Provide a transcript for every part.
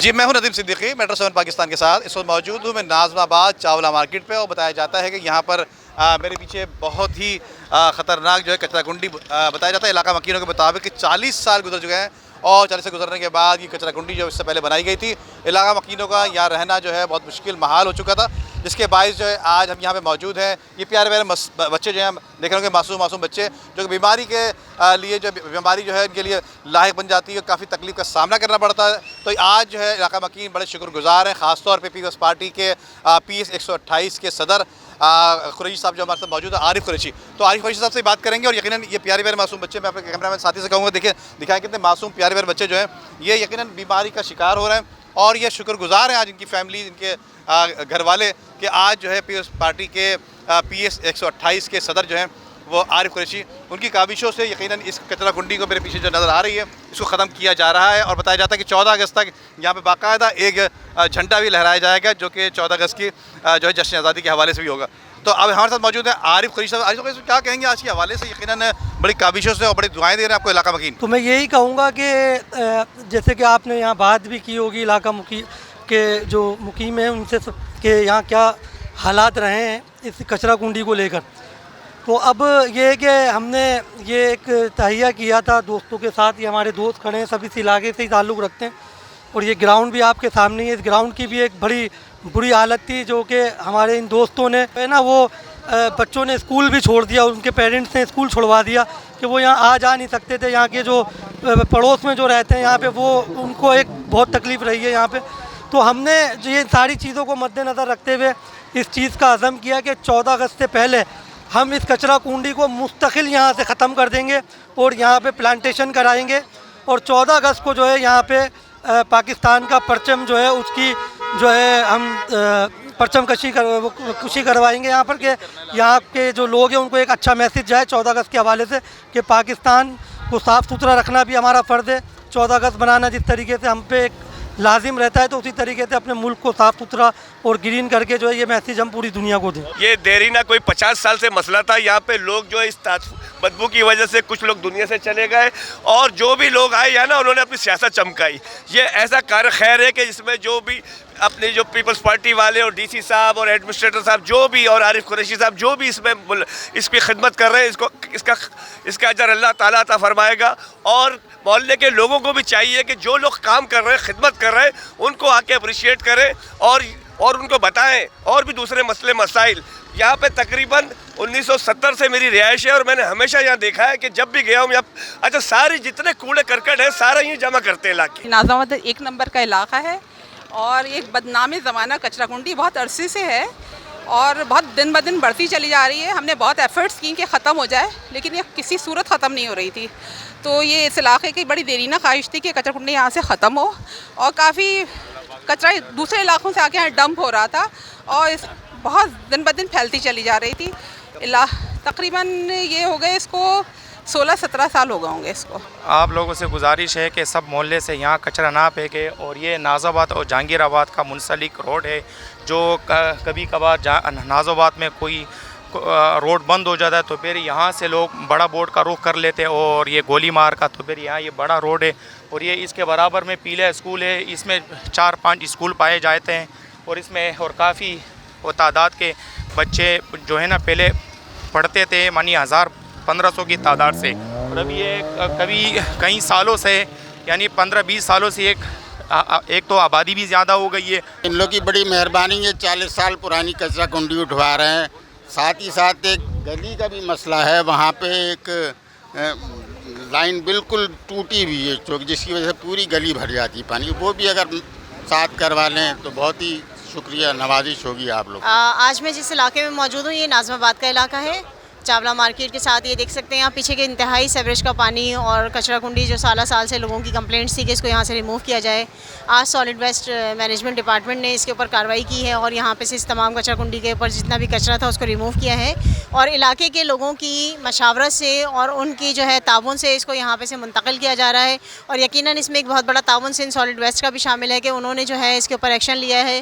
जी, मैं हूं नदीम सिद्दीकी मेट्रो 7 पाकिस्तान के साथ। इस वक्त मौजूद हूं मैं नाज़माबाद चावला मार्केट पे और बताया जाता है कि यहाँ पर मेरे पीछे बहुत ही ख़तरनाक जो है कचरा कुंडी बताया जाता है। इलाका मकीनों के मुताबिक कि 40 साल गुजर चुके हैं और 40 से गुजरने के बाद ये कचरा कुंडी जो इससे पहले बनाई गई थी। इलाका मकीनों का यहाँ रहना जो है बहुत मुश्किल महाल हो चुका था, जिसके बायस जो है आज हम यहाँ पे मौजूद हैं। ये प्यारे प्यारे बच्चे जो हैं देख रहे होंगे, मासूम बच्चे जो कि बीमारी के लिए जो बीमारी जो है इनके लिए लायक बन जाती है, काफ़ी तकलीफ का सामना करना पड़ता है। तो आज जो है इलाका मकीन बड़े शुक्रगुजार हैं, ख़ासतौर पर पीपल्स पार्टी के PS 128 के सदर कुरैशी साहब जो हमारे साथ मौजूद है, आरिफ कुरैशी। तो आरिफ कुरैशी साहब से बात करेंगे और यकीनन ये प्यारे प्यारे मासूम बच्चे, मैं अपने कैमरामैन साथी से कहूँगा देखिए दिखाएं कितने मासूम प्यारे प्यारे बच्चे जो हैं ये यकीनन बीमारी का शिकार हो रहे हैं और ये शुक्रगुजार हैं आज इनकी फैमिली, इनके घर वाले कि आज जो है पीपल्स पार्टी के PS 128 के सदर जो हैं वो आरिफ कुरैशी, उनकी काविशों से यकीनन इस कचरा कुंडी को मेरे पीछे जो नज़र आ रही है इसको ख़त्म किया जा रहा है। और बताया जाता है कि 14 अगस्त तक यहाँ पे बाकायदा एक झंडा भी लहराया जाएगा जो कि 14 अगस्त की जो है जश्न आज़ादी के हवाले से भी होगा। तो अब हमारे साथ मौजूद है आरिफ कुरैशी साहब। आरिफ कुरैशी क्या कहेंगे आज के हवाले से? यकीनन बड़ी काविशों से और बड़ी दुआएं दे रहे हैं आपको इलाका मकीन। तो मैं यही कहूँगा कि जैसे कि आपने यहाँ बात भी की होगी इलाका के जो मुकीम हैं उनसे कि यहाँ क्या हालात रहे हैं इस कचरा कुंडी को लेकर। तो अब ये है कि हमने ये एक तहिया किया था दोस्तों के साथ, ये हमारे दोस्त खड़े हैं, सभी इस इलाके से ही ताल्लुक़ रखते हैं और ये ग्राउंड भी आपके सामने है। इस ग्राउंड की भी एक बड़ी बुरी हालत थी जो कि हमारे इन दोस्तों ने है ना वो बच्चों ने स्कूल भी छोड़ दिया, उनके पेरेंट्स ने स्कूल छुड़वा दिया कि वो यहाँ आ जा नहीं सकते थे। यहाँ के जो पड़ोस में जो रहते हैं यहाँ पे वो उनको एक बहुत तकलीफ़ रही है यहाँ पे। तो हमने ये सारी चीज़ों को मद्देनज़र रखते हुए इस चीज़ का अज़म किया कि 14 अगस्त से पहले हम इस कचरा कुंडी को मुस्तकिल यहाँ से ख़त्म कर देंगे और यहाँ पे प्लांटेशन कराएंगे और 14 अगस्त को जो है यहाँ पे पाकिस्तान का परचम जो है उसकी जो है हम परचम कशी करवाएंगे यहाँ पर कि यहाँ के जो लोग हैं उनको एक अच्छा मैसेज जाए 14 अगस्त के हवाले से कि पाकिस्तान को साफ़ सुथरा रखना भी हमारा फ़र्ज़ है। 14 अगस्त बनाना जिस तरीके से हम पे एक लाजिम रहता है तो उसी तरीके से अपने मुल्क को साफ़ सुथरा और ग्रीन करके जो है ये मैसेज हम पूरी दुनिया को दें। ये देरीना कोई 50 साल से मसला था। यहाँ पे लोग जो है इस बदबू की वजह से कुछ लोग दुनिया से चले गए और जो भी लोग आए या ना उन्होंने अपनी सियासत चमकाई। ये ऐसा कार्य खैर है कि जिसमें जो भी अपने जो पीपल्स पार्टी वाले और DC साहब और एडमिनिस्ट्रेटर साहब जो भी और आरिफ कुरैशी साहब जो भी इसमें इसकी खिदमत कर रहे हैं इसका अजर अल्लाह ताला अता फरमाएगा। और मोहल्ले के लोगों को भी चाहिए कि जो लोग काम कर रहे हैं, खिदमत कर रहे हैं, उनको आके अप्रिशिएट करें और उनको बताएं और भी दूसरे मसले मसाइल। यहाँ पे तकरीबन 1970 से मेरी रिहाइश है और मैंने हमेशा यहाँ देखा है कि जब भी गया हूँ अच्छा सारी जितने कूड़े करकट हैं सारा यहीं जमा करते हैं इलाके। नाज़माबाद एक नंबर का इलाका है और एक बदनामी ज़माना कचरा कुंडी बहुत अरसे से है और बहुत दिन ब दिन बढ़ती चली जा रही है। हमने बहुत एफ़र्ट्स की कि ख़त्म हो जाए लेकिन ये किसी सूरत ख़त्म नहीं हो रही थी। तो ये इस इलाके की बड़ी देरीना ख्वाहिश थी कि कचरा कुंडी यहाँ से ख़त्म हो और काफ़ी कचरा दूसरे इलाकों से आके यहाँ डंप हो रहा था और बहुत दिन ब दिन फैलती चली जा रही थी। तकरीबन ये हो गए इसको 16-17 साल हो गए होंगे इसको। आप लोगों से गुजारिश है कि सब मोहल्ले से यहाँ कचरा ना फेंके और ये नाज़ाबाद और जहांगीराबाद का मुंसलिक रोड है जो कभी कभार नाज़ाबाद में कोई रोड बंद हो जाता है तो फिर यहाँ से लोग बड़ा बोर्ड का रुख कर लेते हैं और ये गोली मार का तो फिर यहाँ ये बड़ा रोड है और ये इसके बराबर में पीला स्कूल है। इसमें 4-5 स्कूल पाए जाते हैं और इसमें और काफ़ी वो तादाद के बच्चे जो है ना पहले पढ़ते थे मानी 1000-1500 की तादाद से और अब ये कभी कई सालों से यानी 15-20 सालों से एक तो आबादी भी ज़्यादा हो गई है। इन लोग की बड़ी मेहरबानी है, 40 साल पुरानी कचरा कुंडी उठवा रहे हैं। साथ ही साथ एक गली का भी मसला है, वहाँ पे एक लाइन बिल्कुल टूटी हुई है चौक जिसकी वजह से पूरी गली भर जाती है पानी, वो भी अगर साथ करवा लें तो बहुत ही शुक्रिया नवाजिश होगी आप लोग। आज मैं जिस इलाके में मौजूद हूँ ये नाज़माबाद का इलाका है, चावला मार्केट के साथ। ये देख सकते हैं यहाँ पीछे के इंतहाई सीवरेज का पानी और कचरा कुंडी जो साल से लोगों की कंप्लेंट्स थी कि इसको यहाँ से रिमूव किया जाए। आज सॉलिड वेस्ट मैनेजमेंट डिपार्टमेंट ने इसके ऊपर कार्रवाई की है और यहाँ पे से इस तमाम कचरा कुंडी के ऊपर जितना भी कचरा था उसको रिमूव किया है और इलाके के लोगों की मशावरत से और उनकी जो है ताउन से इसको यहाँ पे से मुंतकिल किया जा रहा है। और यकीनन इसमें एक बहुत बड़ा ताउन सिंध सॉलिड वेस्ट का भी शामिल है कि उन्होंने जो है इसके ऊपर एक्शन लिया है।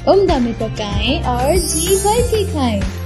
उम्दा में पकाएं और जी भर के खाएं।